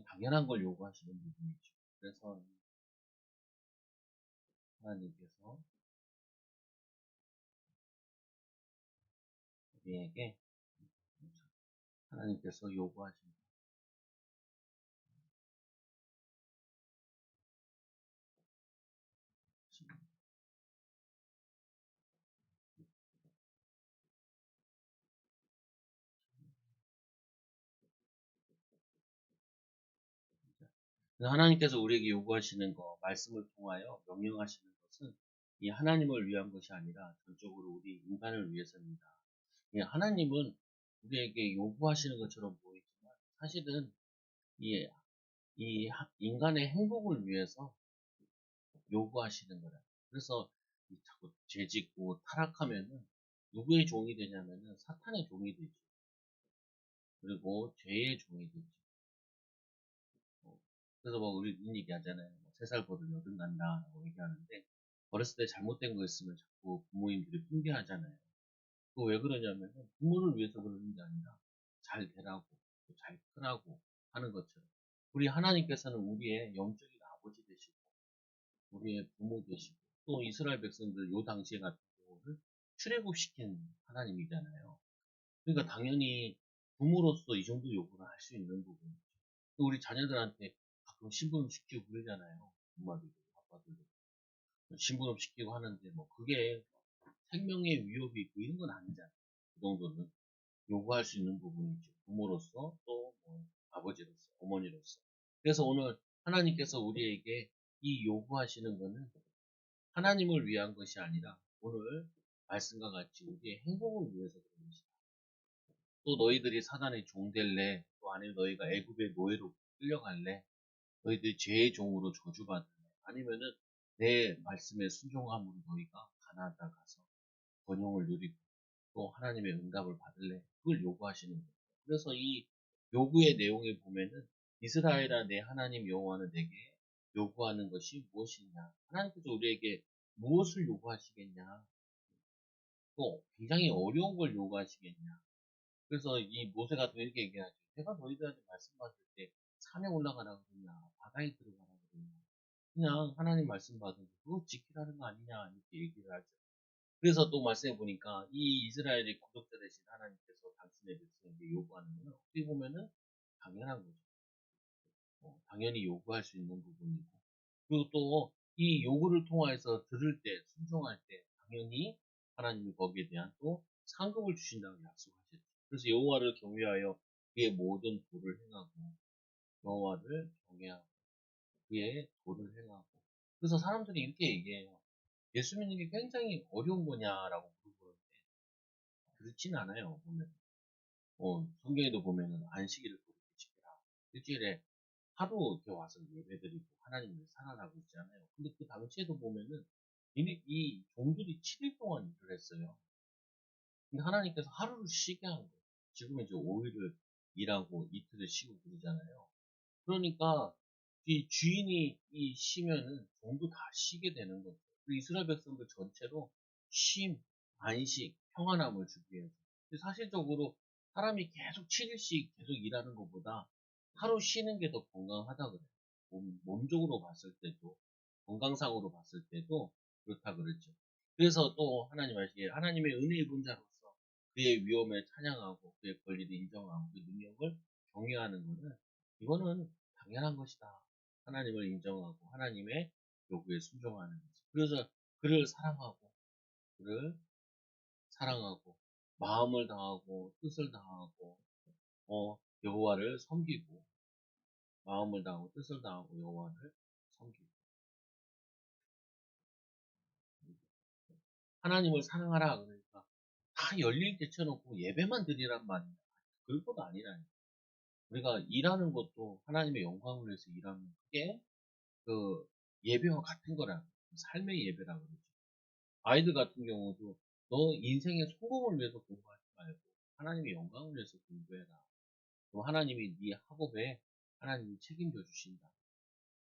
당연한 걸 요구하시는 부분이죠. 그래서 하나님께서 우리에게 하나님께서 요구하시는 하나님께서 우리에게 요구하시는 거, 말씀을 통하여 명령하시는 것은 이 하나님을 위한 것이 아니라 전적으로 우리 인간을 위해서입니다. 하나님은 우리에게 요구하시는 것처럼 보이지만 사실은 이, 인간의 행복을 위해서 요구하시는 거라. 그래서 자꾸 죄짓고 타락하면은 누구의 종이 되냐면은 사탄의 종이 되죠. 그리고 죄의 종이 되죠. 그래서 뭐 우리 이런 얘기 하잖아요. 3살 버들 여든 간다라고 얘기하는데 어렸을 때 잘못된 거 있으면 자꾸 부모님들이 핑계하잖아요. 그거 왜 그러냐면은 부모를 위해서 그러는 게 아니라 잘 되라고 잘 크라고 하는 것처럼 우리 하나님께서는 우리의 영적인 아버지 되시고 우리의 부모 되시고 또 이스라엘 백성들 요 당시에 같은 경우는 출애굽시킨 하나님이잖아요. 그러니까 당연히 부모로서 이 정도 요구를 할 수 있는 부분이죠. 우리 자녀들한테 가끔 심부름 시키고 그러잖아요. 엄마들도 아빠들도 심부름 시키고 하는데 뭐 그게 생명의 위협이 있고 이런 건 아니잖아요. 그 정도는 요구할 수 있는 부분이죠. 부모로서 또 뭐 아버지로서 어머니로서. 그래서 오늘 하나님께서 우리에게 이 요구하시는 거는 하나님을 위한 것이 아니라 오늘 말씀과 같이 우리의 행복을 위해서 그런 것이다. 또 너희들이 사단의 종 될래? 또 아니면 너희가 애굽의 노예로 끌려갈래? 너희들이 죄의 종으로 저주받을래? 아니면은 내 말씀에 순종함으로 너희가 가나안에 가서 번영을 누리고 또 하나님의 응답을 받을래? 그걸 요구하시는 거예요. 그래서 이 요구의 내용에 보면은 이스라엘아 내 하나님 여호와는 내게 요구하는 것이 무엇이냐? 하나님께서 우리에게 무엇을 요구하시겠냐? 또 굉장히 어려운 걸 요구하시겠냐? 그래서 이 모세 같은 거 이렇게 얘기하죠. 내가 너희들한테 말씀받을 때 산에 올라가라 그러냐, 바다에 들어가라 그러냐. 그냥 하나님 말씀 받은 거 그거 지키라는 거 아니냐 이렇게 얘기를 하죠. 그래서 또 말씀해 보니까 이 이스라엘의 구독자 되신 하나님께서 당신의 백성에게 요구하는 거는 어떻게 보면은 당연한 거죠. 당연히 요구할 수 있는 부분이고 그리고 또 이 요구를 통해서 들을 때 순종할 때 당연히 하나님이 거기에 대한 또 상급을 주신다고 약속하셨죠. 그래서 여호와를 경외하여 그의 모든 도를 행하고 여호와를 경외하고 그의 도를 행하고 그래서 사람들이 이렇게 얘기해요. 예수 믿는 게 굉장히 어려운 거냐라고 물어보는데 그렇진 않아요. 보면 성경에도 보면은 안식일을 그렇게 지켜라. 일주일에 하루 이렇게 와서 예배드리고 하나님을 사랑하고 있잖아요. 근데 그 당시에도 보면은 이 종들이 7일 동안 일을 했어요. 근데 하나님께서 하루를 쉬게 한 거예요. 지금은 이제 5일을 일하고 이틀을 쉬고 그러잖아요. 그러니까 이 주인이 이 쉬면은 종도 다 쉬게 되는 거죠. 이스라엘 백성들 전체로 쉼, 안식, 평안함을 주기 위해서. 사실적으로 사람이 계속 7일씩 계속 일하는 것보다 하루 쉬는 게 더 건강하다 그래요. 몸적으로 봤을 때도, 건강상으로 봤을 때도 그렇다 그랬죠. 그래서 또 하나님 아시기에 하나님의 은혜 입은 자로서 그의 위엄을 찬양하고 그의 권리를 인정하고 그 능력을 경외하는 것은 이거는 당연한 것이다. 하나님을 인정하고 하나님의 요구에 순종하는 거죠. 그래서 그를 사랑하고 그를 사랑하고 마음을 다하고 뜻을 다하고 여호와를 섬기고 마음을 다하고 뜻을 다하고 여호와를 섬기고 하나님을 사랑하라 그러니까 다 열일 제쳐놓고 예배만 드리란 말이야. 그럴 것도 아니라니. 우리가 일하는 것도 하나님의 영광을 위해서 일하는 그게 그 예배와 같은 거라. 삶의 예배라 그러죠. 아이들 같은 경우도 너 인생의 성공을 위해서 공부하지 말고 하나님의 영광을 위해서 공부해라. 그럼 하나님이 네 학업에 하나님이 책임져 주신다.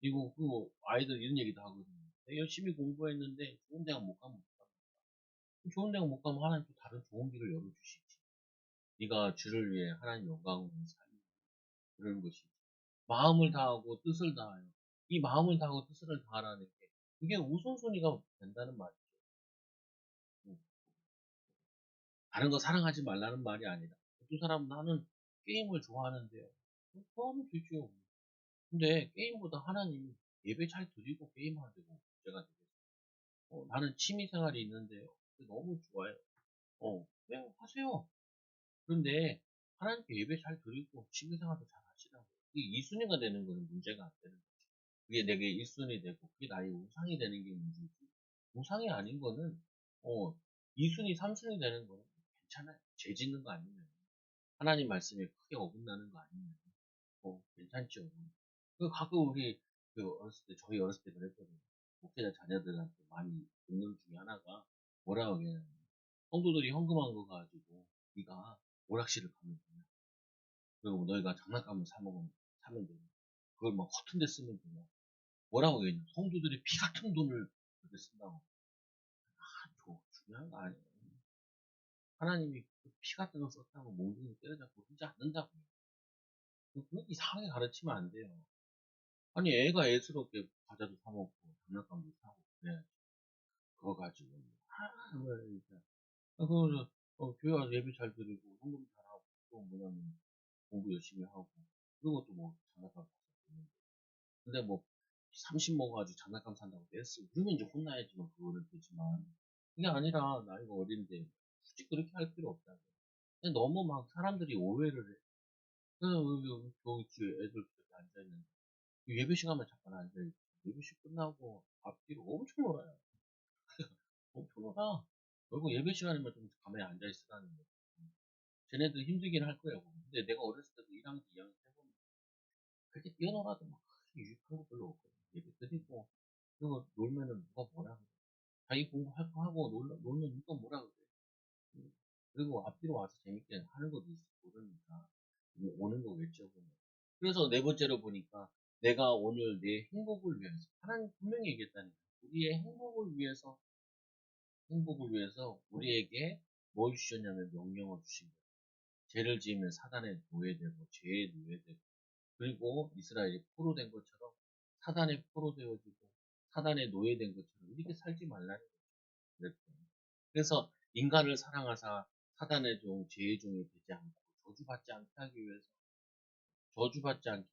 그리고 그 아이들 이런 얘기도 하거든요. 내가 열심히 공부했는데 좋은 대학 못 가면 어떡합니까? 좋은 대학 못 가면 하나님 또 다른 좋은 길을 열어주시지. 네가 주를 위해 하나님 영광을 위해 살면 그러는 것이지. 마음을 다하고 뜻을 다하여. 이 마음을 다하고 뜻을 다하라는 게 그게 우선순위가 된다는 말이죠. 음. 다른 거 사랑하지 말라는 말이 아니라 어떤 사람은 나는 게임을 좋아하는데요. 좋아하면 되죠. 근데 게임보다 하나님이 예배 잘 드리고 게임하는 게 문제가 되겠어요. 나는 취미 생활이 있는데요. 그게 너무 좋아요. 네, 하세요. 그런데 하나님께 예배 잘 드리고 취미 생활도 잘 하시라고. 이게 2순위가 되는 거는 문제가 안 되는 거죠. 그게 내게 1순위 되고 그게 나의 우상이 되는 게 문제지. 우상이 아닌 거는 어 2순위, 3순위 되는 거는 괜찮아요. 죄 짓는 거 아니면 하나님 말씀에 크게 어긋나는 거 아니면 괜찮죠. 그 가끔 우리 어렸을 때 저희 어렸을 때 그랬거든요. 목회자 자녀들한테 많이 듣는 중에 하나가 뭐라고 하냐면 성도들이 헌금한 거 가지고 네가 오락실을 가면 되냐? 그리고 너희가 장난감을 사면 되냐? 그걸 막 허튼 데 쓰면 되냐? 뭐라고 얘기했냐? 성도들이 피 같은 돈을 그렇게 쓴다고. 중요한 거 아니에요. 하나님이 그피 같은 거 썼다고 몽둥이 때려잡고 하지 않는다고요. 그거 이상하게 가르치면 안 돼요. 아니, 애가 애스럽게 과자도 사먹고, 장난감도 사고, 그래. 그거 가지고. 왜, 진짜. 그래서, 교회 와서 예배 잘 드리고, 헌금 잘하고, 또 뭐냐면, 공부 열심히 하고, 그리고 또 뭐, 장난감 사고. 근데 뭐, 30 먹어가지고 장난감 산다고 냈어. 그러면 이제 혼나야지만 그거는 되지만. 그게 아니라, 나이가 어린데, 굳이 그렇게 할 필요 없다고. 근데 너무 막 사람들이 오해를 해. 그래서 여기 교육주에 애들 이렇게 앉아있는데, 예배 시간만 잠깐 앉아있고, 예배 시 끝나고 앞뒤로 엄청 놀아요. 엄청 놀아. 그리고 예배 시간이면 좀 가만히 앉아있으라는 거. 쟤네들 힘들긴 할 거예요. 근데 내가 어렸을 때도 1학년, 2학년 때보면 그렇게 뛰어놀아도 막 크게 유익한 거 별로 없거든. 예배 드리고, 그리고 놀면은 누가 뭐라 그래. 자기 공부할 거 하고 놀면 누가 뭐라 그래. 음. 그리고 앞뒤로 와서 재밌게 하는 것도 있어. 모르니까. 오는 거겠죠. 그러면. 그래서 네 번째로 보니까 내가 오늘 내 행복을 위해서 하나님 분명히 얘기했다니까. 우리의 행복을 위해서 우리에게 뭘 주셨냐면 명령을 주신 거예요. 죄를 지으면 사단의 노예되고 죄의 노예되고 그리고 이스라엘이 포로된 것처럼 사단의 포로 되어지고 사단의 노예된 것처럼 이렇게 살지 말라는 거죠. 그래서 인간을 사랑하사 사단의 종, 죄의 종이 되지 않고 저주받지 않게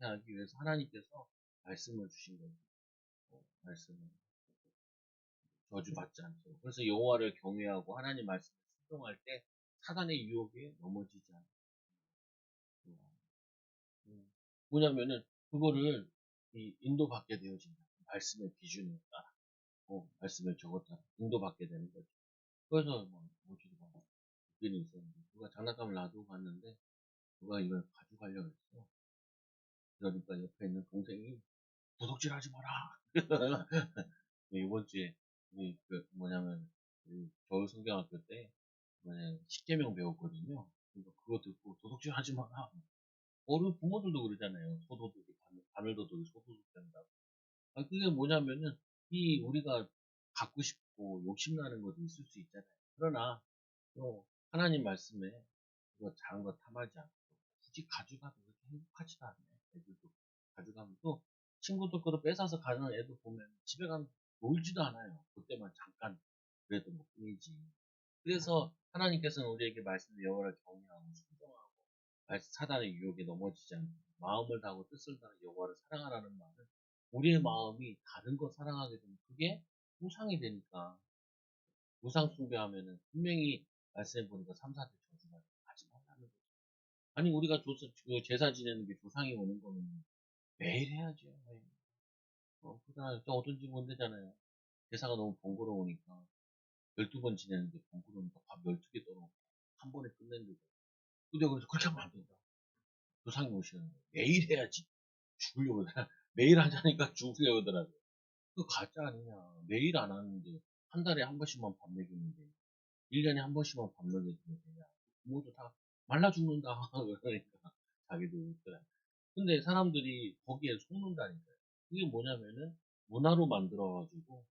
하기 위해서 하나님께서 말씀을 주신 거예요. 말씀을 저주받지 않도록. 그래서 여호와를 경외하고 하나님 말씀을 순종할 때 사단의 유혹에 넘어지지 않고. 뭐냐면은 그거를 인도받게 되어진다. 말씀의 기준에 따라. 말씀을 적었다. 인도받게 되는 거죠. 그래서 뭐 어디로 가 있기는 있었는데 누가 장난감을 놔두고 갔는데 누가 이걸 가져가려고 했어. 그러니까 옆에 있는 동생이 도둑질 하지 마라. 이번 주에 뭐냐면 겨울 성경학교 때 뭐냐 십계명 배웠거든요. 그러니까 그거 듣고 도둑질 하지 마라. 어른 부모들도 그러잖아요. 소도둑이 바늘도둑이 소도둑 된다고. 그게 뭐냐면은 우리가 갖고 싶고 욕심나는 것도 있을 수 있잖아요. 그러나 하나님 말씀에 그거 작은 거 탐하지 않고 굳이 가져가도 그렇게 행복하지도 않네. 애들도 가져가면 또 친구도 그거 뺏어서 가는 애도 보면 집에 가면 놀지도 않아요. 그때만 잠깐 그래도 뭐 뿐이지. 그래서 하나님께서는 우리에게 말씀을 여호와를 경외하고 순종하고 사단의 유혹에 넘어지지 않고 마음을 다하고 뜻을 다하고 여호와를 사랑하라는 말은 우리의 마음이 다른 거 사랑하게 되면 그게 우상이 되니까 우상 숭배하면은 분명히 말씀해 보니까 3, 4대 저주가 하지 말라는 거죠. 아니 우리가 제사 지내는 게 조상이 오는 거는 매일 해야죠. 매일. 그러나 저 어떤지 모르잖아요. 제사가 너무 번거로우니까 12번 지내는데 번거로우니까 밥 12개 떠놓고 한 번에 끝낸다고. 근데 그래서 그렇게 하면 안 된다. 조상이 오시는 거예요. 매일 해야지. 죽으려고 하더라. 매일 하자니까 죽으려고 하더라고요. 그거 가짜 아니냐. 매일 안 하는데 한 달에 한 번씩만 밥 먹이는데 1년에 한 번씩만 밥 먹여주면 되냐. 부모도 다 말라 죽는다. 그러니까 자기도 웃더라. 근데 사람들이 거기에 속는다니까요. 그게 뭐냐면은 문화로 만들어가지고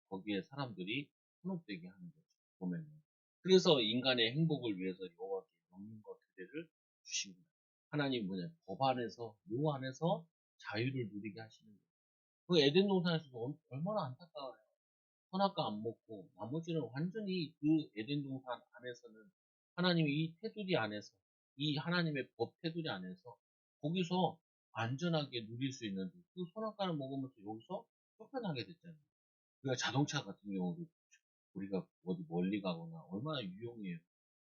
거기에 사람들이 현혹되게 하는 거죠. 보면은. 그래서 인간의 행복을 위해서 여호와께 명령과 규례를 주신 거예요. 하나님 뭐냐 법 안에서 요 안에서 자유를 누리게 하시는 거예요. 그 에덴 동산에서도 얼마나 안타까워요. 선악과 안 먹고 나머지는 완전히 그 에덴 동산 안에서는 하나님의 이 테두리 안에서 이 하나님의 법 테두리 안에서 거기서 안전하게 누릴 수 있는데 그 선악과를 먹으면서 여기서 쫓겨나게 됐잖아요. 우리가 자동차 같은 경우도 우리가 어디 멀리 가거나 얼마나 유용해요.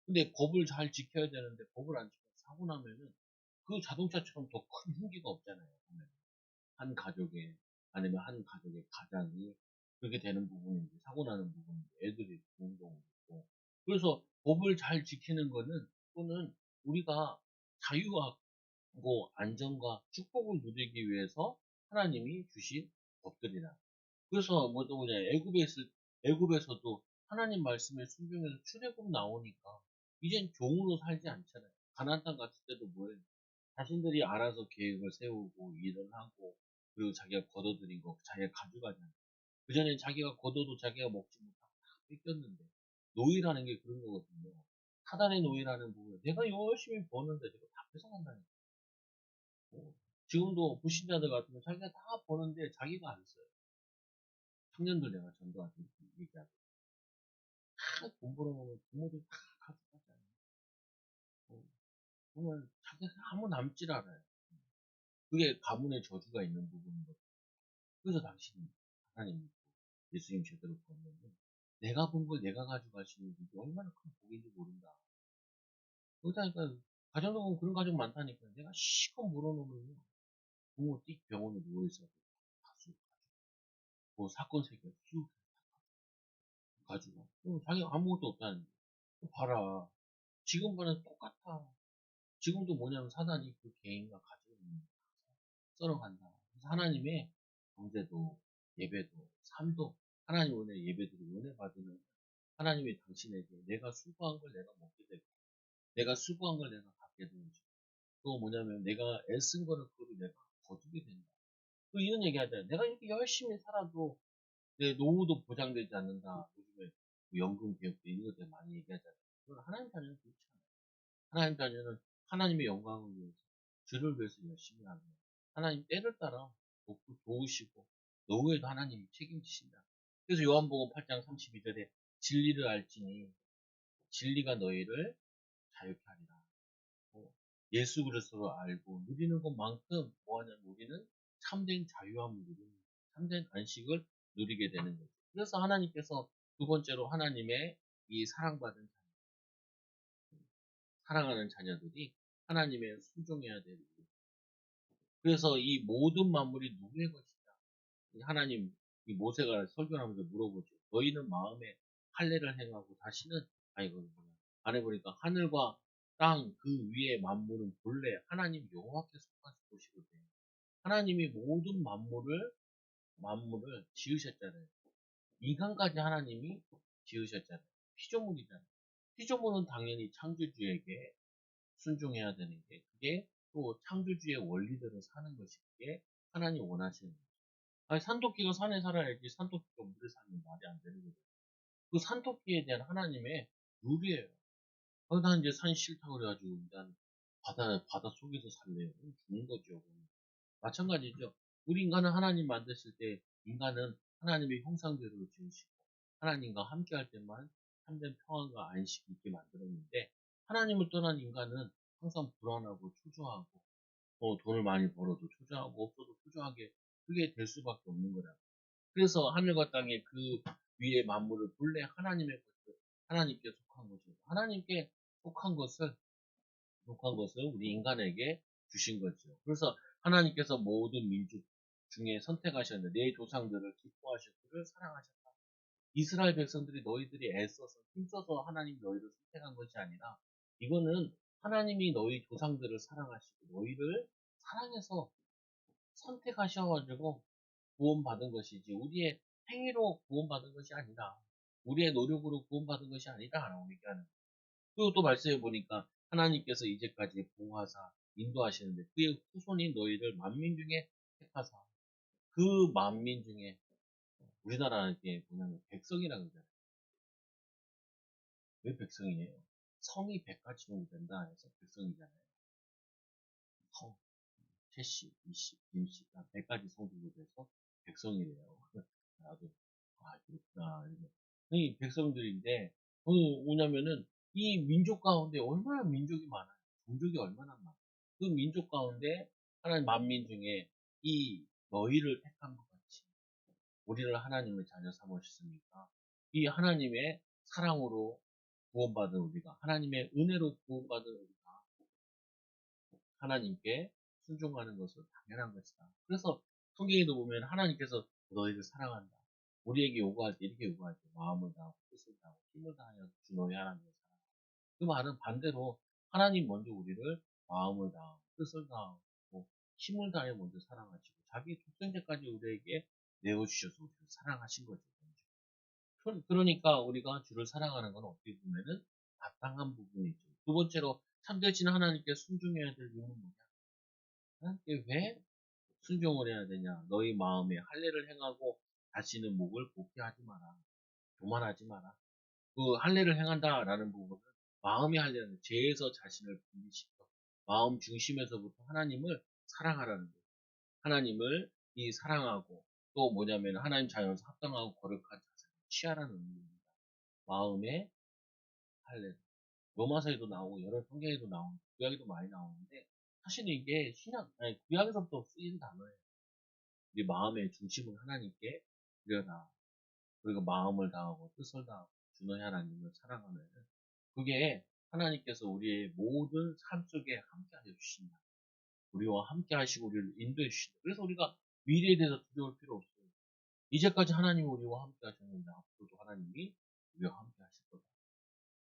근데 법을 잘 지켜야 되는데 법을 안 지켜서 사고 나면은 그 자동차처럼 더 큰 흉기가 없잖아요. 보면. 한 가족에 아니면 한 가족의 가장이 그렇게 되는 부분인지 사고 나는 부분인지 애들이 좋은 경우도 있고 그래서 법을 잘 지키는 거는 또는 우리가 자유와 뭐 안정과 축복을 누리기 위해서 하나님이 주신 법들이라. 그래서 또 뭐냐 애굽에서도 하나님 말씀에 순종해서 출애굽 나오니까 이젠 종으로 살지 않잖아요. 가나안 땅 갔을 때도 뭐예요? 자신들이 알아서 계획을 세우고 일을 하고 그리고 자기가 거둬들인 거 자기가 가져가잖아요. 그전엔 자기가 거둬도 자기가 먹지 못하고 다 뺏겼는데 노예라는 게 그런 거거든요. 사단의 노예라는 부분 내가 열심히 버는데 내가 다 뺏어간다니까. 어, 지금도 불신자들 같으면 자기가 다 버는데 자기가 안 써요. 청년들 내가 전도할 때 얘기하고 다돈 벌어놓으면 부모들 다 가져가잖아요. 어, 그러면 자기가 아무 남질 않아요. 그게 가문의 저주가 있는 부분이거든요. 그래서 당신이 하나님 믿고 예수님 제대로 보면 내가 본 걸 내가 가져갈 수 있는 게 얼마나 큰 복인지 모른다. 그러니까 가정도 그런 가정 많다니까 내가 시컷 물어놓으면 부모 띡 병원에 누워있어도 다수 뭐 사건 세계 쭉 가지고 자기가 아무것도 없다는 거 봐라. 지금과는 똑같아. 지금도 뭐냐면 사단이 그 개인과 가정을 썰어간다. 그래서 하나님의 경제도 예배도 삶도 하나님 은혜 예배드리고 은혜 받으면 하나님이 당신에게 내가 수고한 걸 내가 먹게 되고 내가 수고한 걸 내가 갖게 되는 줄. 또 뭐냐면 내가 애쓴 거를 그거를 내가 거두게 된다. 또 이런 얘기 하잖아요. 내가 이렇게 열심히 살아도 내 노후도 보장되지 않는다. 요즘에 연금 개혁도 이런 것들 많이 얘기하잖아요. 그건 하나님 자녀는 그렇지 않아요. 하나님 자녀는 하나님의 영광을 위해서 주를 위해서 열심히 하는 하나님 때를 따라 돕고 도우시고 노후에도 하나님이 책임지신다. 그래서 요한복음 8장 32절에 진리를 알지니 진리가 너희를 자유케 하리라. 예수 그리스도를 알고 누리는 것만큼 뭐하냐면 우리는 참된 자유함을 누리는 참된 안식을 누리게 되는 거죠. 그래서 하나님께서 두 번째로 하나님의 이 사랑받은 사랑하는 자녀들이 하나님의 순종해야 되는 거예요. 그래서 이 모든 만물이 누구의 것이냐? 하나님 이 모세가 설교하면서 물어보죠. 너희는 마음에 할례를 행하고 다시는 아이고 안에 보니까 하늘과 땅 그 위에 만물은 본래 하나님 여호와께 속하신 것이거든요. 하나님이 모든 만물을 지으셨잖아요. 인간까지 하나님이 지으셨잖아요. 피조물이잖아요. 피조물은 당연히 창조주에게 순종해야 되는 게 그게 또 창조주의 원리대로 사는 것이 그게 하나님 원하시는 거예요. 아니 산토끼가 산에 살아야지 산토끼가 물에 사는 말이 안 되는 거죠. 그 산토끼에 대한 하나님의 룰이에요. 난 이제 산 싫다 그래가지고 난 바다 속에서 살래요. 죽는 거죠. 마찬가지죠. 우리 인간은 하나님 만드실 때 인간은 하나님의 형상대로 지으시고 하나님과 함께할 때만 참된 평안과 안식이 있게 만들었는데 하나님을 떠난 인간은 항상 불안하고 초조하고 돈을 많이 벌어도 초조하고 없어도 초조하게 그게 될 수밖에 없는 거라. 그래서 하늘과 땅의 그 위에 만물을 본래 하나님의 것을 하나님께 속한 것이고 하나님께 속한 것을 우리 인간에게 주신 거죠. 그래서 하나님께서 모든 민족 중에 선택하셨는데 내 조상들을 기뻐하셨고 그를 사랑하셨다. 이스라엘 백성들이 너희들이 애써서 힘써서 하나님 너희를 선택한 것이 아니라 이거는 하나님이 너희 조상들을 사랑하시고 너희를 사랑해서 선택하셔가지고 구원받은 것이지 우리의 행위로 구원받은 것이 아니다. 우리의 노력으로 구원받은 것이 아니다. 라고 얘기하는 거예요. 그리고 또 말씀해 보니까 하나님께서 이제까지 보호하사 인도하시는데 그의 후손인 너희를 만민 중에 택하사 그 만민 중에 우리나라에 보면 백성이라고 그러잖아요. 왜 백성이에요? 성이 100가지 정도 된다 해서 백성이잖아요. 성. 채씨, 이씨, 김씨, 100가지 성들로 돼서 백성이래요. 나도, 아, 그렇구나. 이 백성들인데, 뭐냐면은, 이 민족 가운데 얼마나 민족이 많아요. 종족이 얼마나 많아요. 그 민족 가운데, 하나님 만민 중에 이 너희를 택한 것 같이, 우리를 하나님의 자녀 삼으셨으니까, 이 하나님의 사랑으로 구원받은 우리가, 하나님의 은혜로 구원받은 우리가, 하나님께 순종하는 것은 당연한 것이다. 그래서 성경에도 보면 하나님께서 너희를 사랑한다. 우리에게 요구할 때 이렇게 요구할 때 마음을 다하고 뜻을 다하고 힘을 다하여 주 너희 하나님을 사랑한다. 그 말은 반대로 하나님 먼저 우리를 마음을 다하고 뜻을 다하고 힘을 다해 먼저 사랑하시고 자기 독생자까지 우리에게 내어주셔서 우리를 사랑하신 거죠. 그러니까 우리가 주를 사랑하는 건 어떻게 보면은 마땅한 부분이죠. 두 번째로 참되신 하나님께 순종해야 될 이유는 뭐냐? 하나님께 왜 순종을 해야 되냐? 너희 마음에 할례를 행하고 다시는 목을 곱게 하지 마라. 교만하지 마라. 그 할례를 행한다라는 부분은 마음의 할례는 죄에서 자신을 분리시켜 마음 중심에서부터 하나님을 사랑하라는 거예요. 하나님을 이 사랑하고 또 뭐냐면 하나님 자녀로서 합당하고 거룩한 자세를 취하라는 의미입니다. 마음의 할례. 로마서에도 나오고 여러 성경에도 나오고 구약에도 많이 나오는데 사실 이게 신약 아니 구약에서부터 쓰인 단어예요. 우리 마음의 중심을 하나님께 드려라. 그리고 마음을 다하고 뜻을 다하고 주 너희 하나님을 사랑하면 그게 하나님께서 우리의 모든 삶 속에 함께하여 주신다. 우리와 함께하시고 우리를 인도해 주신다. 그래서 우리가 미래에 대해서 두려울 필요 없어요. 이제까지 하나님이 우리와 함께하셨는데 앞으로도 하나님이 우리와 함께하실 거다.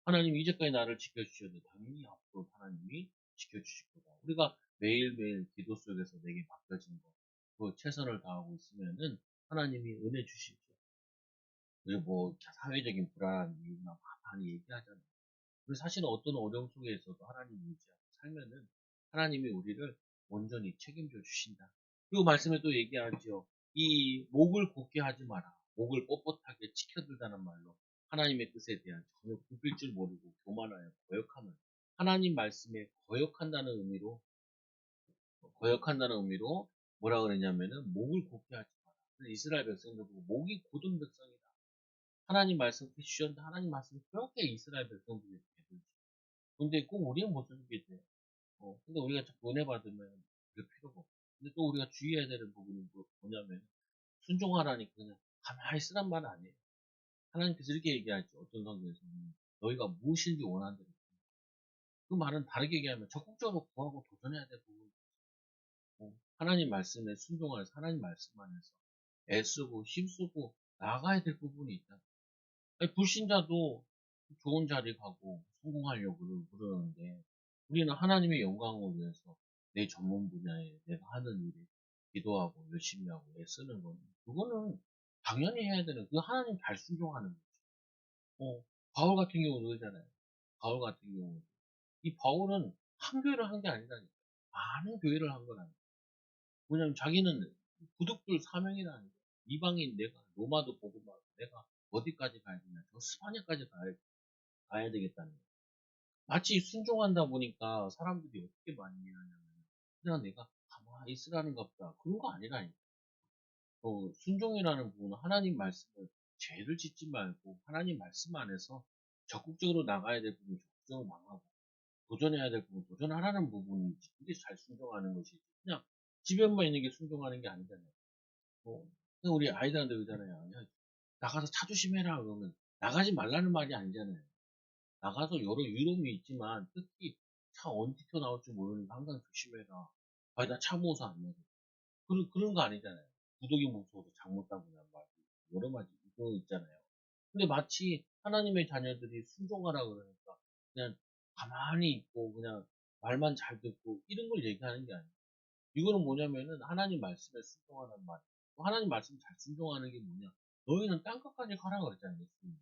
하나님이 이제까지 나를 지켜주셨는데 당연히 앞으로 하나님이 지켜주실 거다. 우리가 매일매일 기도 속에서 내게 맡겨진 거, 그 최선을 다하고 있으면은 하나님이 은혜 주시죠. 그리고 뭐 사회적인 불안한 이유나 많이 얘기하잖아요. 그리고 사실은 어떤 어려움 속에 있어도 하나님 의지하고 살면은 하나님이 우리를 온전히 책임져 주신다. 그리고 말씀에 또 얘기하죠. 이 목을 곧게 하지 마라. 목을 뻣뻣하게 치켜들다는 말로 하나님의 뜻에 대한 전혀 굽힐 줄 모르고 교만하여 거역하는 하나님 말씀에 거역한다는 의미로 뭐라 그러냐면은 목을 곧게 하지 마라. 이스라엘 백성들 보고 목이 곧은 백성이다. 하나님 말씀 해주셨는데 하나님 말씀 그렇게 이스라엘 백성들이 되든지 근데 꼭 우리는 못 듣게 돼. 근데 우리가 자꾸 은혜 받으면 그럴 필요가 없고. 근데 또 우리가 주의해야 되는 부분이 뭐냐면, 순종하라니까 그냥 가만히 쓰란 말 아니에요. 하나님께서 이렇게 얘기하죠. 어떤 성경에서는. 너희가 무엇인지 원하는 대로. 그 말은 다르게 얘기하면 적극적으로 구하고 도전해야 될 부분. 하나님 말씀에 순종해서 하나님 말씀 안에서 애쓰고 힘쓰고 나가야 될 부분이 있다. 아니, 불신자도 좋은 자리 가고 성공하려고 그러는데 우리는 하나님의 영광을 위해서 내 전문 분야에 내가 하는 일에 기도하고 열심히 하고 애쓰는 거는 그거는 당연히 해야 되는 그 하나님 잘 순종하는 거죠. 바울 같은 경우는 그러잖아요. 바울 같은 경우 이 바울은 한 교회를 한 게 아니라니까 많은 교회를 한 거라니까. 왜냐면 자기는 부득불 사명이라는 거야. 이방인 내가 로마도 보고 막 내가 어디까지 가야 되냐 저 스파냐까지 가야 되겠다는 거야. 마치 순종한다 보니까 사람들이 어떻게 많이 하냐면 그냥 내가 가만히 있으라는 것보다 그런 거 아니라니까. 순종이라는 부분은 하나님 말씀을 죄를 짓지 말고 하나님 말씀 안에서 적극적으로 나가야 될 부분 적극적으로 나가고 도전해야 될 부분 도전하라는 부분이지. 그게 잘 순종하는 것이지. 그냥 집에만 있는 게 순종하는 게 아니잖아요. 그냥 우리 아이들한테 그러잖아요. 야, 나가서 차 조심해라 그러면 나가지 말라는 말이 아니잖아요. 나가서 여러 유럽이 있지만 특히 차 언제 튀어나올지 모르니까 항상 조심해라. 아니 나 차 무서워 안 나가. 그런 거 아니잖아요. 구독이 무서워서 잘못 따고난 말 여러 가지 이거 있잖아요. 근데 마치 하나님의 자녀들이 순종하라 그러니까 그냥 가만히 있고 그냥 말만 잘 듣고 이런 걸 얘기하는 게 아니에요. 이거는 뭐냐면은 하나님 말씀에 순종하라는 말. 하나님 말씀 잘 순종하는 게 뭐냐? 너희는 땅끝까지 가라 그랬잖아요. 예수님.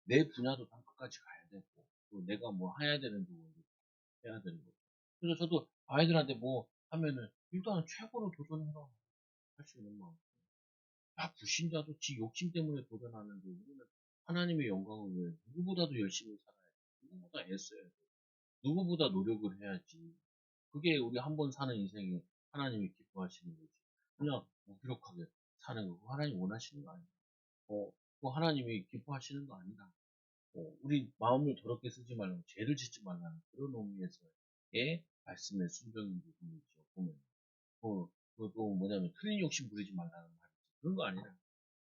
내 분야도 땅끝까지 가야 되고 또 내가 뭐 해야 되는 부분도 해야 되는 거고. 그래서 저도 아이들한테 뭐 하면은 일단은 최고로 도전해라 할 수 있는 마음. 야 불신자도 지 욕심 때문에 도전하는데 우리는 하나님의 영광을 위해 누구보다도 열심히 살아야 돼. 누구보다 애써야 돼. 누구보다 노력을 해야지. 그게 우리 한 번 사는 인생이 하나님이 기뻐하시는 거지. 그냥 무기력하게 사는 거, 그거 하나님 원하시는 거 아니야. 그거 하나님이 기뻐하시는 거 아니다. 우리 마음을 더럽게 쓰지 말고 죄를 짓지 말라는 그런 의미에서의 말씀의 순종인 부분이죠. 보면. 또 뭐냐면 틀린 욕심 부리지 말라는 말이지. 그런 거 아니라.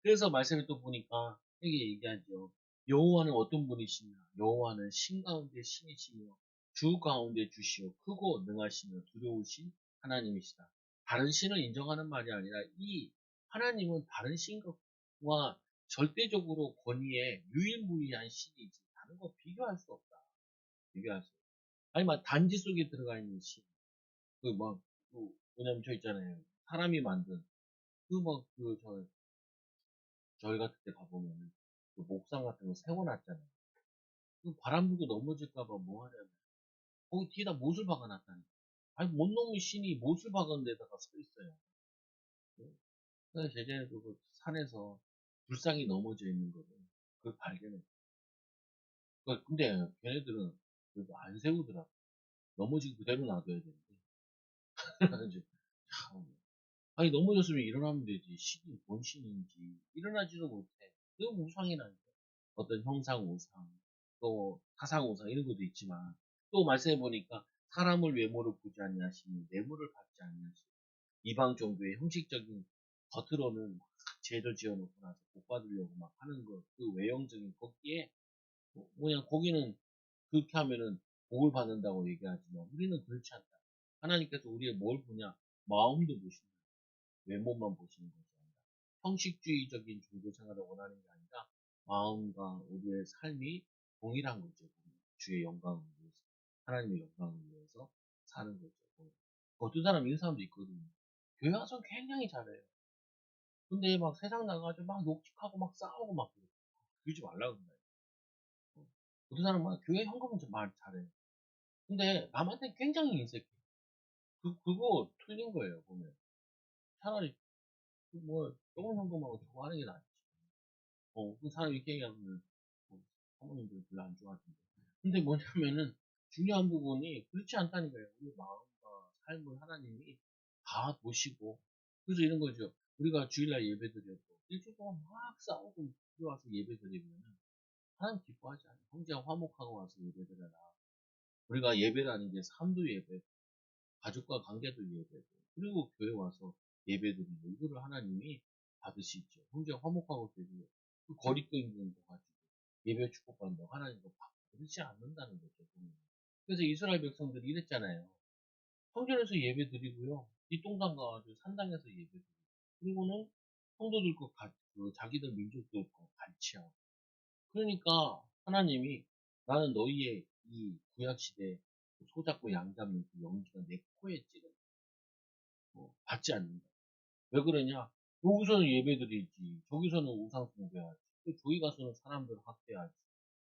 그래서 말씀을 또 보니까 이게 얘기하죠. 여호와는 어떤 분이시냐? 여호와는 신 가운데 신이시며 주 가운데 주시오 크고 능하시며 두려우신 하나님이시다. 다른 신을 인정하는 말이 아니라 이 하나님은 다른 신과 절대적으로 권위에 유일무이한 신이지 다른 거 비교할 수 없다. 비교할 수 없다. 아니 막 단지 속에 들어가 있는 신. 그막 뭐냐면 저 있잖아요. 사람이 만든 저희 같은 데 가보면은 그 목상 같은 거 세워놨잖아요. 그 바람 불고 넘어질까봐 뭐 하냐면 거기 뒤에다 못을 박아놨다니. 아니 못 넘은 신이 못을 박은 데다가 서 있어요. 그래서 제자도 그 산에서 불상이 넘어져 있는 거를 그걸 발견했어요. 근데 걔네들은 그래도 안 세우더라고. 넘어지고 그대로 놔둬야 되는데. 그래가지고 참, 아니 넘어졌으면 일어나면 되지. 신이 뭔 신인지 일어나지도 못해. 그 우상이라니까. 어떤 형상 우상, 또 사상 우상 이런 것도 있지만 또 말씀해 보니까 사람을 외모를 보지 아니하시니 내물을 받지 아니하시니 이방 종교의 형식적인 겉으로는 막 죄를 지어놓고 나서 복 받으려고 막 하는 것, 그 외형적인 거기에 뭐냐 거기는 그렇게 하면은 복을 받는다고 얘기하지만 우리는 그렇지 않다. 하나님께서 우리의 뭘 보냐? 마음도 보신다. 외모만 보시는 것이 아니라 형식주의적인 종교 생활을 원하는 게 아니라 마음과 우리의 삶이 동일한 거죠. 주의 영광을 위해서, 하나님의 영광을 위해서 사는 거죠. 어떤 사람 이런 사람도 있거든요. 교회 와서 굉장히 잘해요. 근데 막 세상 나가가지고 막 욕짓하고 막 싸우고 막 그래. 그러지 말라 그런다. 어떤 사람은 막 교회 현금은 좀 말 잘해요. 근데 남한테 굉장히 인색해. 그거 틀린 거예요, 보면. 차라리 뭐 조금 현금하고 저거 하는 게 낫지. 그 사람 이렇게 얘기하면 사모님들 별로 안 좋아하던데. 근데 뭐냐면은 중요한 부분이 그렇지 않다니까요. 우리 마음과 삶을 하나님이 다 보시고 그래서 이런 거죠. 우리가 주일날 예배 드려도 일주일 동안 막 싸우고 들어와서 예배 드리면 하나님 기뻐하지 않아요. 형제가 화목하고 와서 예배 드려라. 우리가 예배라는 게 삶도 예배, 가족과 관계도 예배고 그리고 교회 와서 예배 드리고 이거를 하나님이 받으시죠. 형제 화목하고 되고 그 거리낌 거 가지고 예배 축복받는다고 하나님도 받고 그렇지 않는다는 거죠. 보면. 그래서 이스라엘 백성들이 이랬잖아요. 성전에서 예배 드리고요. 뒷동산 가가지고 산당에서 예배 드리고 그리고는 성도들 자기들 민족들 거 같이 하고 그러니까 하나님이 나는 너희의 이 구약시대 소잡고 양잡는 그 영지가 내 코에 찌른 받지 않는다. 왜 그러냐? 여기서는 예배드리지. 저기서는 우상 숭배하지. 또 저기 가서는 사람들을 학대하지.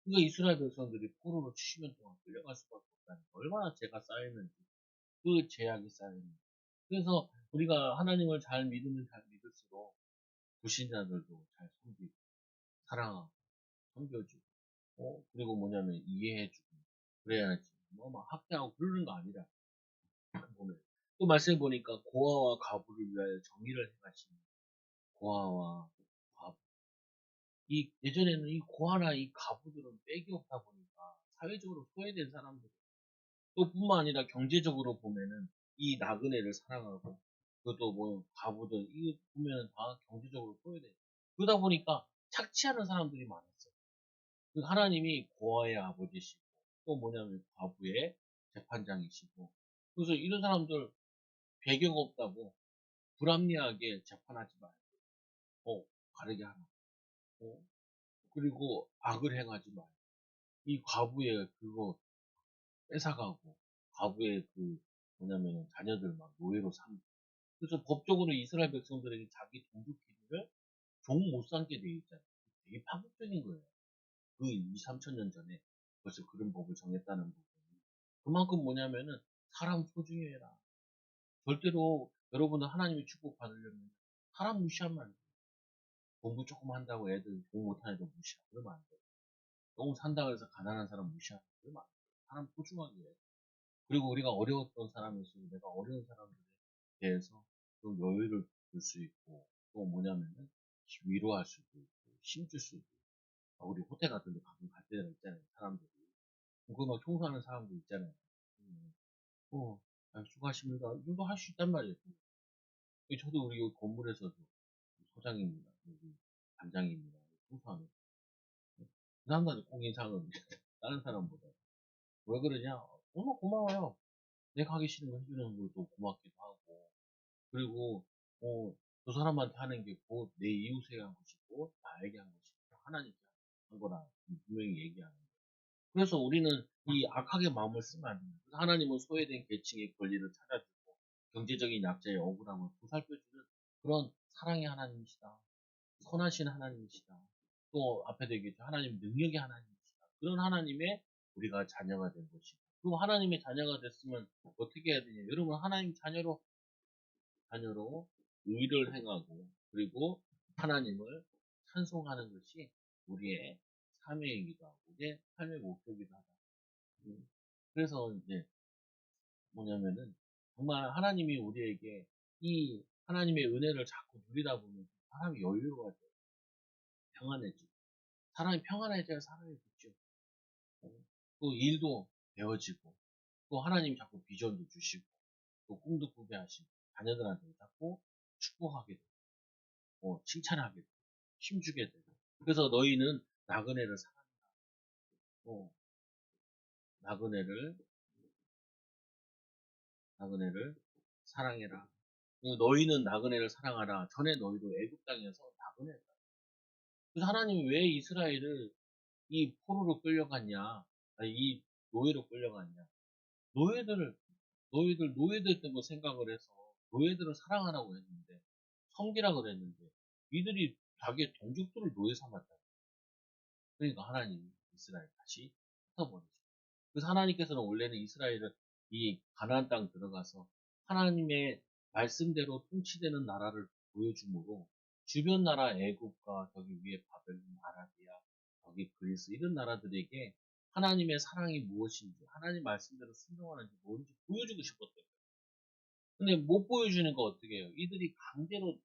그러니까 이스라엘 백성들이 포로로 70년 동안 끌려갈 수밖에 없다는 거. 얼마나 죄가 쌓이는지. 그 죄악이 쌓이는지. 그래서 우리가 하나님을 잘 믿으면 잘 믿을수록 불신자들도 잘 섬기고 사랑하고 섬겨주고 그리고 뭐냐면 이해해주고 그래야지. 뭐 막 학대하고 그러는 거 아니라 보면 또 말씀해 보니까 고아와 과부를 위하여 정의를 행하시니 고아와 과부. 예전에는 이 고아나 이 과부들은 빽이 없다 보니까 사회적으로 소외된 사람들 또 뿐만 아니라 경제적으로 보면은 이 나그네를 사랑하고 그것도 뭐 과부들 이거 보면은 다 경제적으로 소외돼. 그러다 보니까 착취하는 사람들이 많았어요. 그 하나님이 고아의 아버지시고 또 뭐냐면 과부의 재판장이시고 그래서 이런 사람들 배경 없다고 불합리하게 재판하지 말고 가르게 하라. 어, 그리고 악을 행하지 말고 이 과부의 그거 뺏어가고 과부의 그 뭐냐면 자녀들 막 노예로 삼고 그래서 법적으로 이스라엘 백성들에게 자기 동족끼리를 종 못 삼게 돼 있잖아요. 되게 파격적인 거예요. 그 2, 3천 년 전에 벌써 그런 법을 정했다는 부분이 그만큼 뭐냐면은 사람 소중히 해라. 절대로 여러분은 하나님의 축복 받으려면 사람 무시하면 안 돼. 공부 조금 한다고 애들 공부 못하는 애들 무시하고 그러면 안 돼. 너무 산다고 해서 가난한 사람 무시하고 그러면 안 돼. 사람 소중하게 해. 그리고 우리가 어려웠던 사람일수록 내가 어려운 사람들 대해서 좀 여유를 줄 수 있고, 또 뭐냐면은 위로할 수도 있고 힘줄 수도 있고. 우리 호텔 같은 데 가끔 갈 때가 있잖아요, 사람들이. 그거 막 청소하는 사람도 있잖아요. 음, 어, 수고하십니다. 이 정도 할 수 있단 말이에요. 저도 우리 여기 건물에서도 소장입니다. 여기 반장입니다. 청소하는. 그 사람들한테 꼭 인상을 다른 사람보다. 왜 그러냐? 정말 고마워요. 내가 하기 싫은 거 해주는 것도 고맙기도 하고. 그리고, 그 사람한테 하는 게 곧 내 이웃에게 한 것이고, 나에게 한 것이고, 하나님께 한 거라 분명히 얘기하는 거예요. 그래서 우리는 이 악하게 마음을 쓰면 안 됩니다. 그래서 하나님은 소외된 계층의 권리를 찾아주고, 경제적인 약자의 억울함을 보살펴주는 그런 사랑의 하나님이시다. 선하신 하나님이시다. 또 앞에도 얘기했죠. 하나님 능력의 하나님이시다. 그런 하나님의 우리가 자녀가 된 것이고, 그 하나님의 자녀가 됐으면 어떻게 해야 되냐? 여러분 하나님 자녀로 의를 행하고, 그리고 하나님을 찬송하는 것이 우리의 사명이기도 하고 우리의 삶의 목표이기도 하다. 음. 그래서 이제 뭐냐면은 정말 하나님이 우리에게 이 하나님의 은혜를 자꾸 누리다 보면 사람이 여유로워져요. 평안해지고. 사람이 평안해져야 사람이 붙죠. 또 일도 되어지고, 또 하나님이 자꾸 비전도 주시고, 또 꿈도 꾸게 하시고, 자녀들한테 자꾸 축복하게 되고, 칭찬하게 되고, 힘주게 되고. 그래서 너희는 나그네를 어, 나그네를, 나그네를 사랑해라. 너희는 나그네를 사랑하라. 전에 너희도 애굽 땅에서 나그네다. 그래서 하나님이 왜 이스라엘을 이 포로로 끌려갔냐? 아니, 이 노예로 끌려갔냐? 노예들을 노예들 때문에 생각을 해서 노예들을 사랑하라고 했는데 섬기라 그랬는데 이들이 자기의 동족들을 노예 삼았다. 그러니까 하나님이 이스라엘 다시 흩어버리죠. 그래서 하나님께서는 원래는 이스라엘을 이 가나안 땅 들어가서 하나님의 말씀대로 통치되는 나라를 보여주므로 주변 나라 애국과 저기 위에 바벨론, 아라비아, 저기 그리스 이런 나라들에게 하나님의 사랑이 무엇인지 하나님 말씀대로 순종하는지 뭔지 보여주고 싶었대요. 근데 못 보여주는 거 어떻게 해요? 이들이 강제로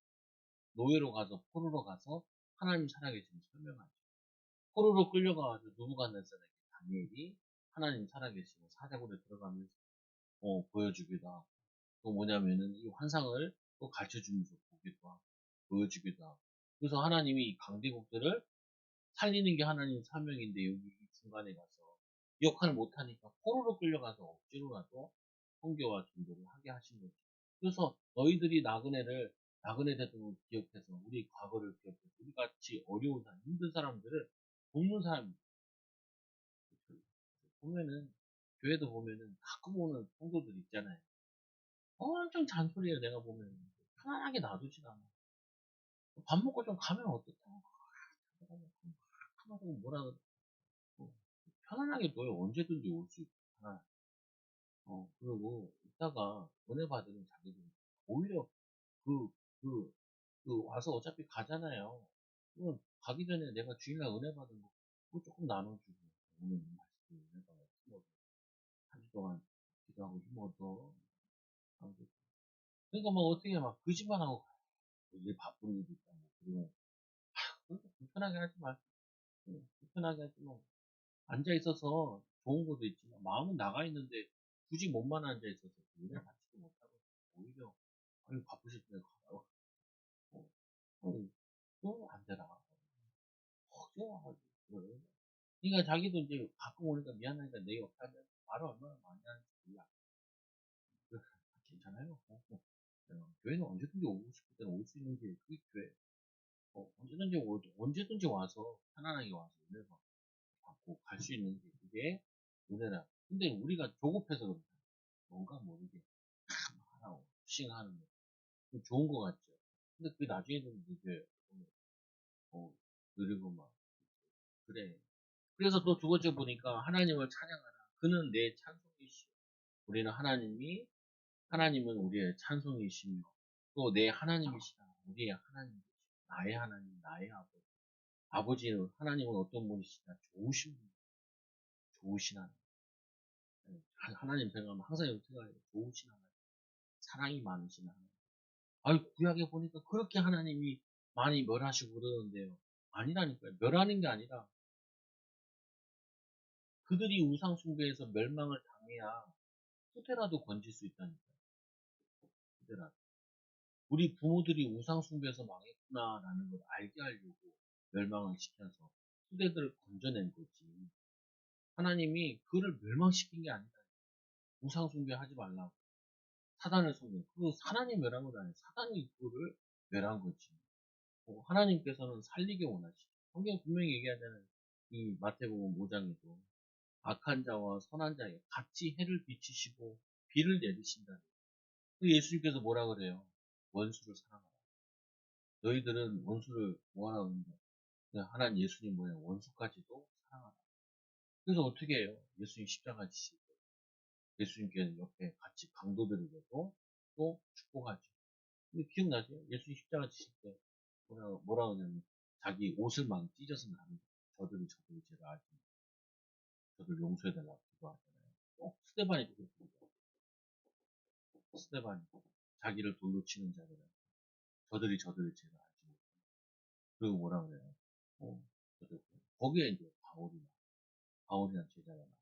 노예로 가서 포로로 가서 하나님 살아계심을 설명하죠. 포로로 끌려가가지고 누부갓네살에게 다니엘이 하나님 살아계심을 사자굴에 들어가면서 보여주기도 하고 또 뭐냐면은 이 환상을 또 가르쳐주면서 보기도 하고 보여주기도 하고 그래서 하나님이 이 강대국들을 살리는 게 하나님 사명인데 여기 이 중간에 가서 이 역할을 못하니까 포로로 끌려가서 억지로라도 선교와 전도를 하게 하신 거죠. 그래서 너희들이 나그네 대통령을 기억해서 우리 과거를 기억해서 우리 같이 어려운 사람, 힘든 사람들을 돕는 사람이 보면은 교회도 보면은 가끔 오는 성도들 있잖아요. 엄청 잔소리해요. 내가 보면 편안하게 놔두진 않아. 밥 먹고 좀 가면 어떻다. 하나도 뭐라 편안하게 둬요. 언제든지 올 수 있고. 그리고 이따가 은혜 받으면 자기들 오히려 그, 그, 와서 어차피 가잖아요. 그럼 가기 전에 내가 주일날 은혜 받은 거 그거 조금 나눠주고 오늘 맛있게 은혜 받아 힘어서 한 주 동안 기도하고 힘어서 그러니까 막 어떻게 막 거짓말하고 가요. 일 바쁜 일도 있다 뭐 그러면 그렇게 불편하게 하지 마. 불편하게 하지 마. 앉아 있어서 좋은 것도 있지만 마음은 나가 있는데 굳이 몸만 앉아 있어서 은혜 받지도 못하고 오히려 아유 바쁘실 때 가라고 어, 안 되나 허재 와가지고 그래. 그러니까 자기도 이제 가끔 오니까 미안하니까 내 옆에 앉아서 말을 얼마나 많이 하는지 몰라. 그래서 괜찮아요. 교회는 언제든지 오고 싶을 때는 올 수 있는 게 그게 교회. 언제든지 와서 편안하게 와서 은혜 받고 갈 수 있는 게 그게 은혜라. 근데 우리가 조급해서 그런다. 뭔가 모르게 하라고 푸싱하는 거 좋은 거 같죠. 근데 그게 나중에는 늦어요. 느리고 막 그래. 그래서 또 두 번째 보니까 하나님을 찬양하라. 그는 내 찬송이시오. 우리는 하나님은 우리의 찬송이시며 또 내 하나님이시다. 우리의 하나님, 나의 하나님, 나의 아버지. 아버지는 하나님은 어떤 분이시다. 좋으신 분, 좋으신 하나님. 하나님 생각하면 항상 여기 생각해요. 좋으신 하나님. 사랑이 많으신 하나님. 아유, 구약에 보니까 그렇게 하나님이 많이 멸하시고 그러는데요. 아니라니까요. 멸하는 게 아니라 그들이 우상 숭배해서 멸망을 당해야 후대라도 건질 수 있다니까요. 후대라도. 우리 부모들이 우상 숭배해서 망했구나라는 걸 알게 하려고 멸망을 시켜서 후대들을 건져낸 거지. 하나님이 그를 멸망시킨 게 아니라 우상 숭배하지 말라고. 사단을 섬겨. 그 하나님 멸한 건 아니에요. 사단이 그를 멸한 거지. 하나님께서는 살리게 원하시죠. 성경 분명히 얘기하잖아요. 이 마태복음 5장에도 악한 자와 선한 자에게 같이 해를 비치시고 비를 내리신다. 그 예수님께서 뭐라 그래요? 원수를 사랑하라. 너희들은 원수를 뭐하라 그러는데 하나님 예수님 뭐예요? 원수까지도 사랑하라. 그래서 어떻게 해요? 예수님 십자가 지시고 예수님께서 옆에 같이 강도들에게도 또 축복하죠. 근데 기억나세요? 예수님 십자가 지실 때 뭐라 그러냐면 자기 옷을 막 찢어서 나는 저들이 죄를 알지 저들 용서해달라고 기도하잖아요. 스테반이도 그렇게 기도해요. 스테반이 자기를 돌로 치는 자들은 저들이 죄를 알지 못해. 그리고 뭐라 그래요? 어, 거기에 이제 바울이란 제자가 나오죠.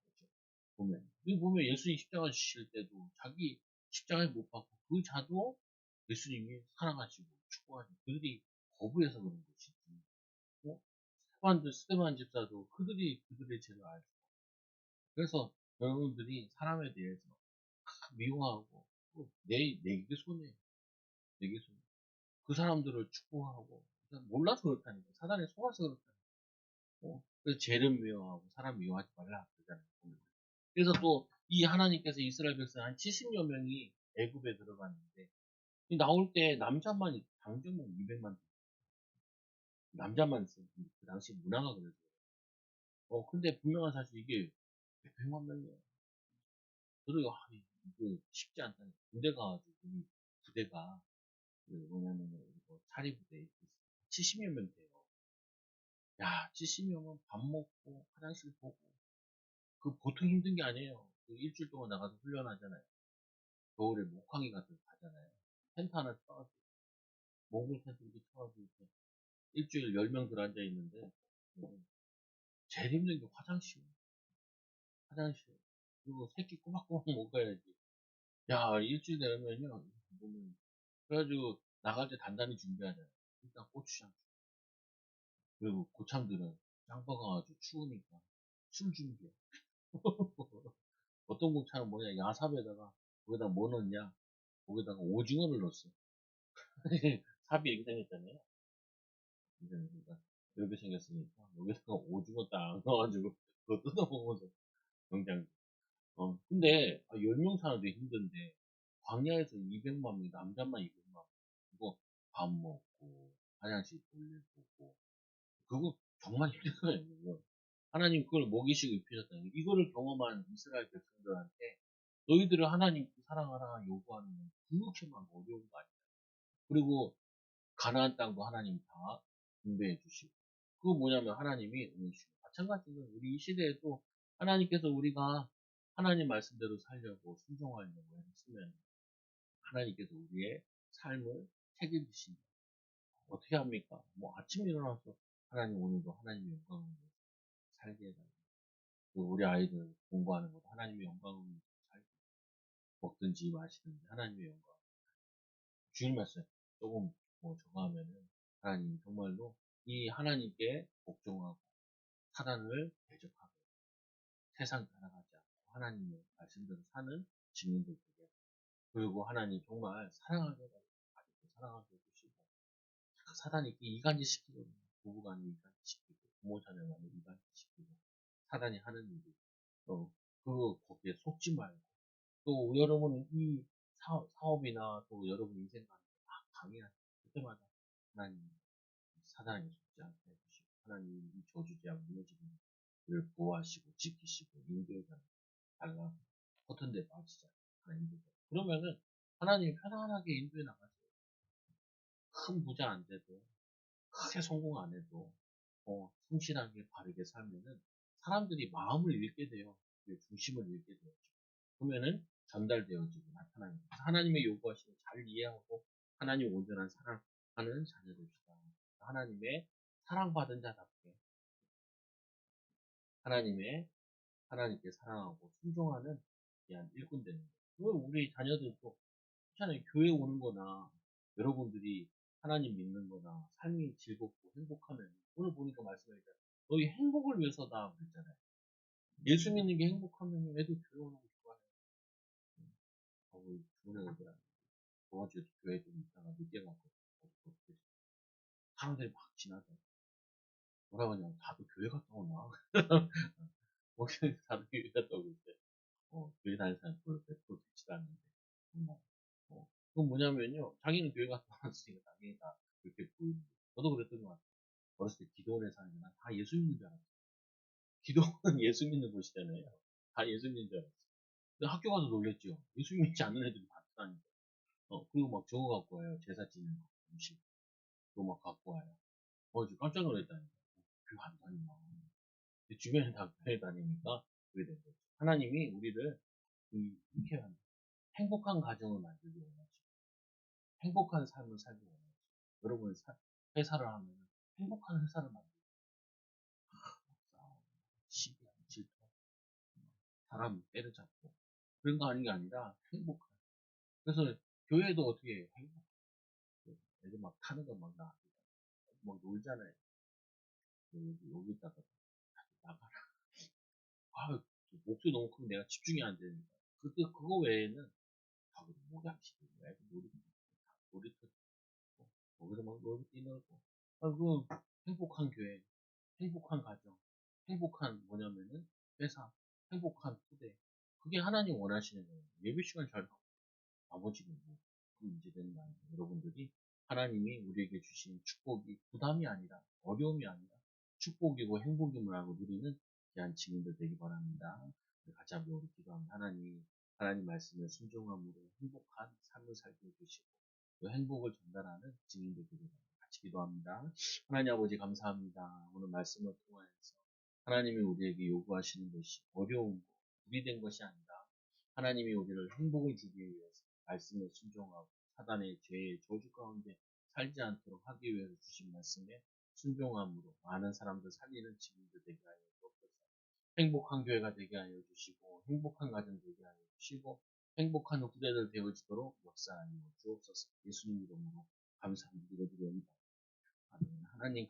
보면 예수님 십자가 지실 때도 자기 십자가에 못 박고 그 자도 예수님이 사랑하시고 축복하시고 그들이 거부해서 그런 것이지. 어? 스테반 집사도 그들의 죄를 알죠. 그래서 여러분들이 사람에 대해서 미워하고 내게 손해, 내게 손해. 그 사람들을 축복하고 몰라서 그렇다니까. 사단에 속아서 그렇다니까. 그래서 죄를 미워하고 사람 미워하지 말라 그러잖아요. 그래서 또 이 하나님께서 이스라엘 백성 한 70여 명이 애굽에 들어갔는데 나올 때 남자만 당장 200만 남자만 있어요. 그 당시 문화가 그래서. 근데 분명한 사실 이게 100만 명이에요. 그리고 이거 쉽지 않다니. 군대 가가지고 우리 부대가 그 뭐냐면 뭐 차리 부대 70여 명 돼요. 야, 70명은 밥 먹고 화장실 보고 그 보통 힘든 게 아니에요. 그 일주일 동안 나가서 훈련하잖아요. 겨울에 목항이 같은 거 가잖아요. 텐트 하나 쳐가지고 몽골 텐트 이렇게 쳐가지고 이렇게 일주일 10명 들어앉아 있는데 제일 힘든 게 화장실 그리고 새끼 꼬박꼬박 먹어야지. 야, 일주일 되면요 보면 그래가지고 나갈 때 단단히 준비하잖아요. 일단 고추장 그리고 고참들은 짱 박아가지고 추우니까 술 준비해. 어떤 곱창은 뭐냐 야삽에다가 거기다 뭐 넣냐 거기다가 오징어를 넣었어. 삽이 이렇게 생겼잖아요. 그러니까 이렇게 생겼으니까 여기다가 오징어 딱 넣어가지고 그거 뜯어먹으면서 경장. 근데 10명 사는데 힘든데 광야에서 200만 명 남자만 200만 명 그거 밥 먹고 화장실 돌리고 그거 정말 힘든 거예요. 그거. 하나님 그걸 먹이시고 입히셨다는 거. 이거를 경험한 이스라엘 백성들한테 너희들을 하나님 사랑하라 요구하는 건 그렇게만 어려운 거 아니야. 그리고 가나안 땅도 하나님 다 분배해 주시고 그거 뭐냐면 하나님이 응해주시고 마찬가지로 우리 이 시대에도 하나님께서 우리가 하나님 말씀대로 살려고 순종하려고 했으면 하나님께서 우리의 삶을 책임지신다. 어떻게 합니까? 뭐 아침에 일어나서 하나님 오늘도 하나님의 영광을 위해서 살게 해달라. 우리 아이들 공부하는 것도 하나님의 영광을 위해서 살게. 먹든지 마시든지 하나님의 영광. 주일 말씀 조금 뭐 저거 하면은 하나님 정말로 이 하나님께 복종하고 사단을 대적하고 세상 따라가지 않고 하나님의 말씀대로 사는 증인들 되게 그리고 하나님 정말 사랑하게 가지고 사랑하게 해주시고 사단이 이간질 시키거든요. 부부간에 이간질 시키고 부모 자녀 간에 이간질 시키고 사단이 하는 일이 거기에 속지 말고 또 여러분 이 사업이나 또 여러분 인생 가운데 막 강의할 그때마다 하나님 사단에게 속지 않게 해주시고 하나님 이 저주제약 무너지는 를 보호하시고 지키시고 인도해 달라 허튼 데 빠지지 않게 인도해 그러면은 하나님이 편안하게 인도해 나가세요. 큰 부자 안 돼도 크게 성공 안 해도 성실하게 바르게 살면은 사람들이 마음을 읽게 돼요. 중심을 읽게 돼요. 그러면은 전달되어지고 나타나는 거예요. 하나님의 요구하시는 잘 이해하고 하나님 온전한 사랑하는 자녀 됩시다. 하나님의 사랑받은 자답게 하나님의 하나님께 사랑하고 순종하는 귀한 일꾼 되는 거예요. 우리 자녀들도 괜찮아요. 교회 오는 거나 여러분들이 하나님 믿는 거나 삶이 즐겁고 행복하면 오늘 보니까 말씀하니까 너희 행복을 위해서다 그랬잖아요. 예수 믿는 게 행복하면 애들 교회 오는 거 좋아해요. 우리 좋은 애들 저번 주에 교회 좀 있다가 늦게 갔고 사람들이 막 지나서 뭐라 그러냐 다들 교회 갔다 오나 거기 다들 교회 갔다 오고 있대. 교회 다니는 사람 별로 100% 되지도 않는데 정말 그건 뭐냐면요 자기는 교회 갔다 왔으니까 당연히 다 그렇게 보이는 거예요. 저도 그랬던 것 같아요. 어렸을 때 기도원에 사는 게 난 다 예수 믿는 줄 알았어요. 기도원은 예수 믿는 곳이잖아요. 다 예수 믿는 줄 알았어요. 근데 학교 가서 놀랬죠. 예수 믿지 않는 애들이 많다니까. 그리고 막 저거 갖고 와요. 제사 지내는 거, 음식. 그거 막 갖고 와요. 저 깜짝 놀랐다니까. 교회 안 다니나. 주변에 다 교회 다니니까 그게 된 거죠. 하나님이 우리를 이렇게 하는 행복한 가정을 만들기 원하시고 행복한 삶을 살기 원하시고 여러분이 회사를 하면 행복한 회사를 만들고 시기한 질투 사람 때려잡고 그런 거 하는 게 아니라 행복한 그래서 교회도 어떻게 행복 애들 막 타는 거막 막 놀잖아요. 여기다가 나가라. 목소리 너무 크면 내가 집중이 안 되니까. 그거 외에는 다 목양식이 왜 놀이터 거기서 막 놀고 뛰놀고. 그 행복한 교회, 행복한 가정, 행복한 뭐냐면은 회사, 행복한 토대. 그게 하나님 원하시는 거예요. 예배 시간 잘 하고 나머지는 뭐 그 문제되는 거 아니에요. 여러분들이 하나님이 우리에게 주신 축복이 부담이 아니라 어려움이 아니라 축복이고 행복임을 알고 누리는 귀한 증인들 되기 바랍니다. 같이 한번 우리 기도합니다. 하나님 말씀에 순종함으로 행복한 삶을 살게 해주시고 그 행복을 전달하는 증인들 되기 바랍니다. 같이 기도합니다. 하나님 아버지 감사합니다. 오늘 말씀을 통하여서 하나님이 우리에게 요구하시는 것이 어려운 것, 무리된 것이 아니라 하나님이 우리를 행복을 주기 위해서 말씀에 순종하고 사단의 죄의 저주 가운데 살지 않도록 하기 위해서 주신 말씀에 순종함으로 많은 사람들 살리는 증인들 되게 하여 주옵소서. 행복한 교회가 되게 하여 주시고 행복한 가정 되게 하여 주시고 행복한 후대들 되어지도록 역사하여 주옵소서. 예수님 이름으로 감사합니다. 하나님